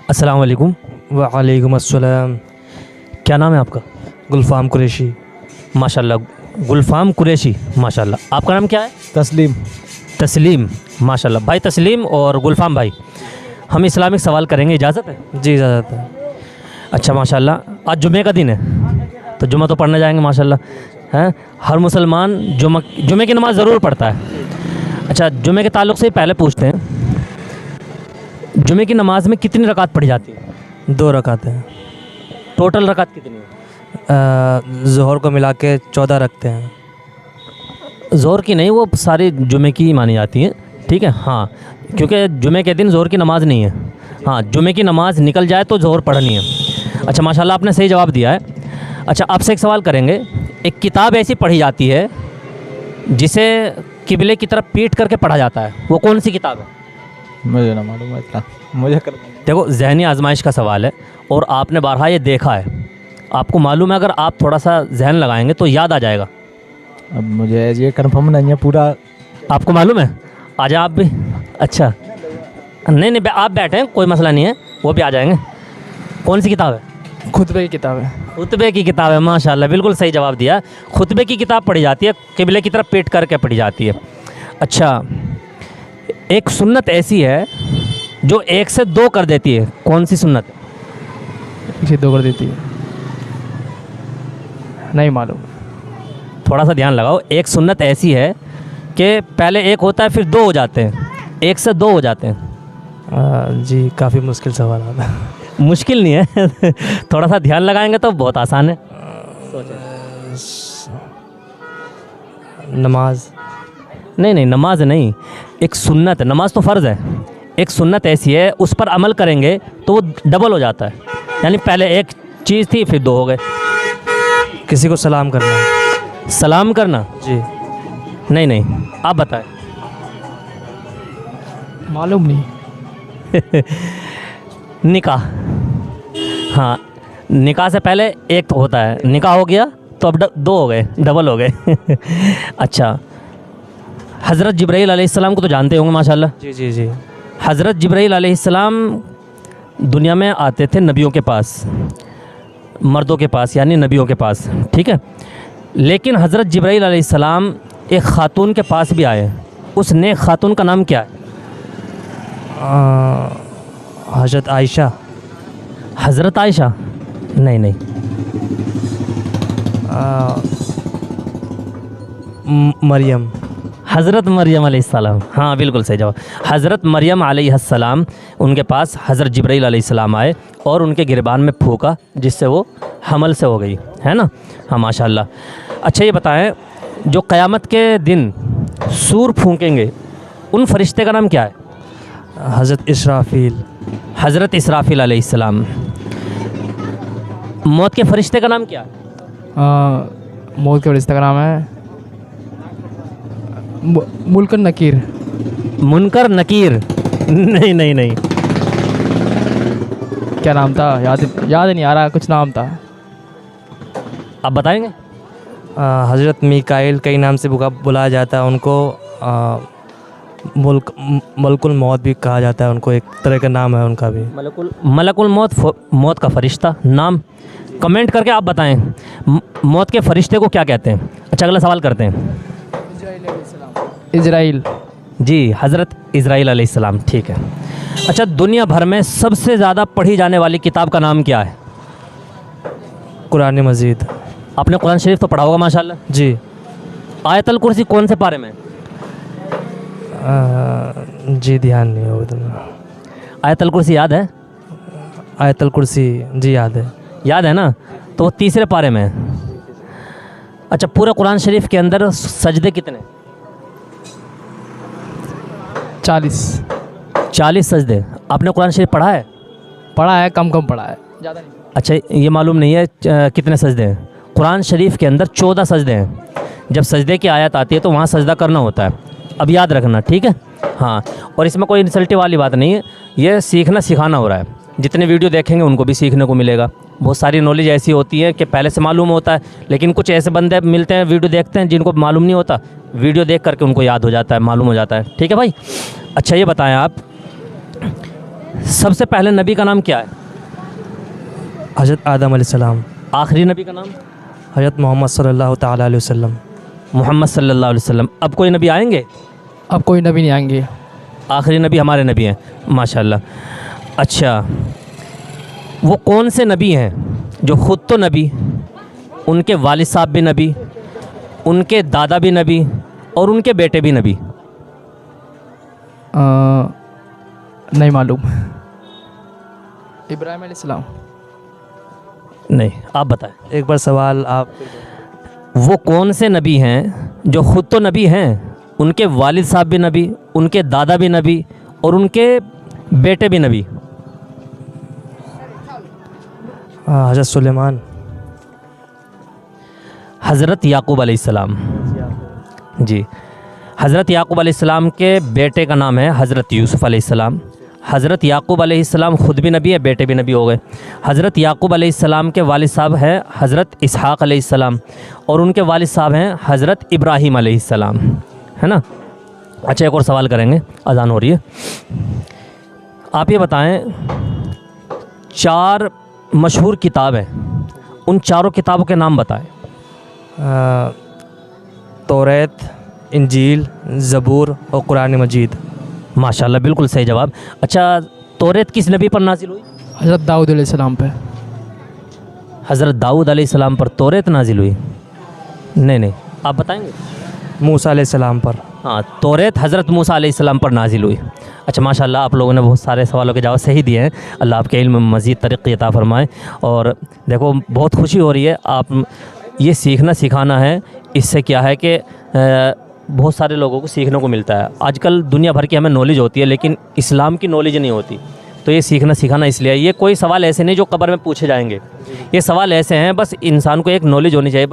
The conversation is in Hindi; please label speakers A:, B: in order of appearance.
A: अस्सलाम वालेकुम।
B: वालेकुम अस्सलाम।
A: क्या नाम है आपका?
B: गुलफ़ाम कुरैशी।
A: माशाल्लाह, गुलफ़ाम कुरैशी, माशाल्लाह। आपका नाम क्या है?
B: तस्लीम।
A: तस्लीम, माशाल्लाह। भाई तस्लीम और गुलफ़ाम भाई, हम इस्लामिक सवाल करेंगे, इजाज़त है?
B: जी इजाज़त है।
A: अच्छा माशाल्लाह, आज जुमे का दिन है तो जुमा तो पढ़ने जाएंगे माशाल्लाह, हैं? हर मुसलमान जुमे की नमाज़ ज़रूर पढ़ता है। अच्छा, जुमे के ताल्लुक़ से ही पहले पूछते हैं, जुमे की नमाज़ में कितनी रकात पढ़ी जाती है?
B: 2 रकात हैं।
A: टोटल रकात कितनी है?
B: ज़ोहर को मिला के 14 रखते हैं।
A: ज़ोहर की नहीं, वो सारी जुमे की ही मानी जाती हैं, ठीक है। हाँ, क्योंकि जुमे के दिन ज़ोहर की नमाज़ नहीं है। हाँ, जुमे की नमाज़ निकल जाए तो ज़ोहर पढ़नी है। अच्छा माशाल्लाह, आपने सही जवाब दिया है। अच्छा, आपसे एक सवाल करेंगे। एक किताब ऐसी पढ़ी जाती है जिसे किबले की तरफ पीट करके पढ़ा जाता है, वो कौन सी किताब है?
C: मुझे ना मालूम है इतना, मुझे कर
A: देखो, ज़हनी आजमाइश का सवाल है और आपने बारहा ये देखा है, आपको मालूम है, अगर आप थोड़ा सा जहन लगाएंगे तो याद आ जाएगा।
C: अब मुझे ये कंफर्म नहीं है पूरा।
A: आपको मालूम है? आ जाए आप भी। अच्छा, नहीं, आप बैठें, कोई मसला नहीं है, वो भी आ जाएंगे। कौन सी किताब है?
B: खुतबे की किताब है।
A: खुतबे की किताब है, माशाल्लाह, बिल्कुल सही जवाब दिया। खुतबे की किताब पढ़ी जाती है, किबले की तरफ पीट करके पढ़ी जाती है। अच्छा, एक सुन्नत ऐसी है जो 1 से 2 कर देती है, कौन सी सुन्नत है?
B: इसे 2 कर देती है, नहीं मालूम।
A: थोड़ा सा ध्यान लगाओ। एक सुन्नत ऐसी है कि पहले 1 होता है, फिर 2 हो जाते हैं, 1 से 2 हो जाते हैं।
B: जी काफ़ी मुश्किल सवाल आता है।
A: मुश्किल नहीं है थोड़ा सा ध्यान लगाएंगे तो बहुत आसान है।
B: नमाज।
A: नहीं, नमाज नहीं, एक सुन्नत है। नमाज तो फ़र्ज़ है, एक सुन्नत ऐसी है, उस पर अमल करेंगे तो वो डबल हो जाता है। यानी पहले एक चीज़ थी, फिर 2 हो गए।
B: किसी को सलाम करना।
A: सलाम करना?
B: जी
A: नहीं, आप बताएं।
B: मालूम नहीं।
A: निकाह। हाँ, निकाह से पहले 1 तो होता है, निकाह हो गया तो अब 2 हो गए, डबल हो गए अच्छा, हज़रत जिब्राईल अलैहिस्सलाम को तो जानते होंगे माशाल्लाह।
B: जी।
A: हज़रत जिब्राईल अलैहिस्सलाम दुनिया में आते थे नबियों के पास, मर्दों के पास, यानी नबियों के पास, ठीक है। लेकिन हज़रत जिब्राईल अलैहिस्सलाम एक ख़ातून के पास भी आए। उस नेक ख़ातून का नाम क्या है?
B: हज़रत आयशा।
A: हज़रत आयशा? नहीं।
B: मरियम।
A: हज़रत मरियम अलैहिस्सलाम, हाँ बिल्कुल सही जवाब। हज़रत मरियम अलैहिस्सलाम, उनके पास हज़रत जिब्राईल अलैहिस्सलाम आए और उनके गिरबान में फूका, जिससे वो हमल से हो गई, है ना। हाँ माशाल्लाह। अच्छा, ये बताएं, जो क़यामत के दिन सूर फूंकेंगे, उन फरिश्ते का नाम क्या है?
B: हज़रत इसराफ़ील।
A: हज़रत इसराफ़ील अलैहिस्सलाम। मौत के फरिश्ते का नाम क्या है?
B: मौत के फरिश्ते का नाम है मुनकर नकीर।
A: मुनकर नकीर? नहीं।
B: क्या नाम था? याद नहीं आ रहा, कुछ नाम था।
A: आप बताएंगे?
B: हज़रत मिकाइल कई नाम से बुलाया जाता है उनको। मलकुल मौत भी कहा जाता है उनको, एक तरह का नाम है उनका भी।
A: मलकुल मौत, मौत का फरिश्ता नाम। कमेंट करके आप बताएं मौत के फरिश्ते को क्या कहते हैं। अच्छा, अगला सवाल करते हैं।
B: इज़राइल।
A: जी, हज़रत इज़राइल अलैहिस्सलाम, ठीक है। अच्छा, दुनिया भर में सबसे ज़्यादा पढ़ी जाने वाली किताब का नाम क्या है?
B: कुरान मजीद।
A: आपने कुरान शरीफ तो पढ़ा होगा माशाल्लाह।
B: जी।
A: आयतल कुर्सी कौन से पारे में?
B: जी ध्यान नहीं होगा।
A: आयतल कुर्सी याद है?
B: आयतल कुर्सी जी याद है
A: ना, तो वो 3रे पारे में है। अच्छा, पूरा कुरान शरीफ के अंदर सजदे कितने? 40 सजदे। आपने कुरान शरीफ पढ़ा है?
B: पढ़ा है, कम पढ़ा है, ज़्यादा नहीं।
A: अच्छा, ये मालूम नहीं है कितने सजदे हैं? कुरान शरीफ के अंदर 14 सजदे हैं। जब सजदे की आयत आती है तो वहाँ सजदा करना होता है, अब याद रखना, ठीक है। हाँ, और इसमें कोई इंसल्टिव वाली बात नहीं है, ये सीखना सिखाना हो रहा है। जितने वीडियो देखेंगे उनको भी सीखने को मिलेगा। बहुत सारी नॉलेज ऐसी होती है कि पहले से मालूम होता है, लेकिन कुछ ऐसे बंदे मिलते हैं, वीडियो देखते हैं, जिनको मालूम नहीं होता, वीडियो देख करके उनको याद हो जाता है, मालूम हो जाता है, ठीक है भाई। अच्छा, ये बताएं आप, सबसे पहले नबी का नाम क्या है?
B: हज़रत आदम अलैहिस्सलाम।
A: आखिरी नबी का नाम?
B: हज़रत मोहम्मद सल्लल्लाहु ताला अलैहि वसल्लम।
A: मोहम्मद सल्लल्लाहु अलैहि वसल्लम। अब कोई नबी आएंगे?
D: अब कोई नबी नहीं आएंगे।
A: आखिरी नबी हमारे नबी हैं, माशाल्लाह। अच्छा, वो कौन से नबी हैं जो ख़ुद तो नबी, उनके वालिद साहब भी नबी, उनके दादा भी नबी और उनके बेटे भी नबी?
D: नहीं मालूम। इब्राहिम अलैहिस्सलाम।
A: नहीं, आप बताएं।
B: एक बार सवाल आप।
A: वो कौन से नबी हैं जो ख़ुद तो नबी हैं, उनके वालिद साहब भी नबी, उनके दादा भी नबी और उनके बेटे भी नबी?
B: हज़रत सुलेमान।
A: हज़रत याकूब अलैहिस्सलाम। जी, हज़रत याकूब अलैहिस्सलाम के बेटे का नाम है हज़रत यूसुफ़ अलैहिस्सलाम। हज़रत याकूब अलैहिस्सलाम ख़ुद भी नबी है, बेटे भी नबी हो गए। हज़रत याकूब अलैहिस्सलाम के वालिद साहब हैं हज़रत इसहाक़ अलैहिस्सलाम और उनके वालिद साहब हैं हज़रत इब्राहीम अलैहिस्सलाम, है ना। अच्छा, एक और सवाल करेंगे, अज़ान हो रही है। आप ये बताएं, 4 मशहूर किताब हैं, उन चारों किताबों के नाम बताएं।
B: तौरात, इंजील, ज़बूर और कुरान मजीद।
A: माशाल्लाह, बिल्कुल सही जवाब। अच्छा, तौरात किस नबी पर नाजिल हुई?
D: हज़रत दाऊद अलैहिस्सलाम पे।
A: हज़रत दाऊद अलैहिस्सलाम पर तौरात नाजिल हुई? नहीं, आप बताएंगे।
B: मूसा अलैहिस्सलाम पर।
A: हाँ, तौरात हज़रत मूसा अलैहिस्सलाम पर नाजिल हुई। अच्छा, माशाल्लाह, आप लोगों ने बहुत सारे सवालों के जवाब सही दिए हैं। अल्लाह आपके इल्म में मज़ीद तरक्की अता फ़रमाए। और देखो, बहुत खुशी हो रही है, आप ये सीखना सिखाना है, इससे क्या है कि बहुत सारे लोगों को सीखने को मिलता है। आजकल दुनिया भर की हमें नॉलेज होती है, लेकिन इस्लाम की नॉलेज नहीं होती। तो ये सीखना सिखाना इसलिए। ये कोई सवाल ऐसे नहीं जो कब्र में पूछे जाएंगे, ये सवाल ऐसे हैं, बस इंसान को एक नॉलेज होनी चाहिए।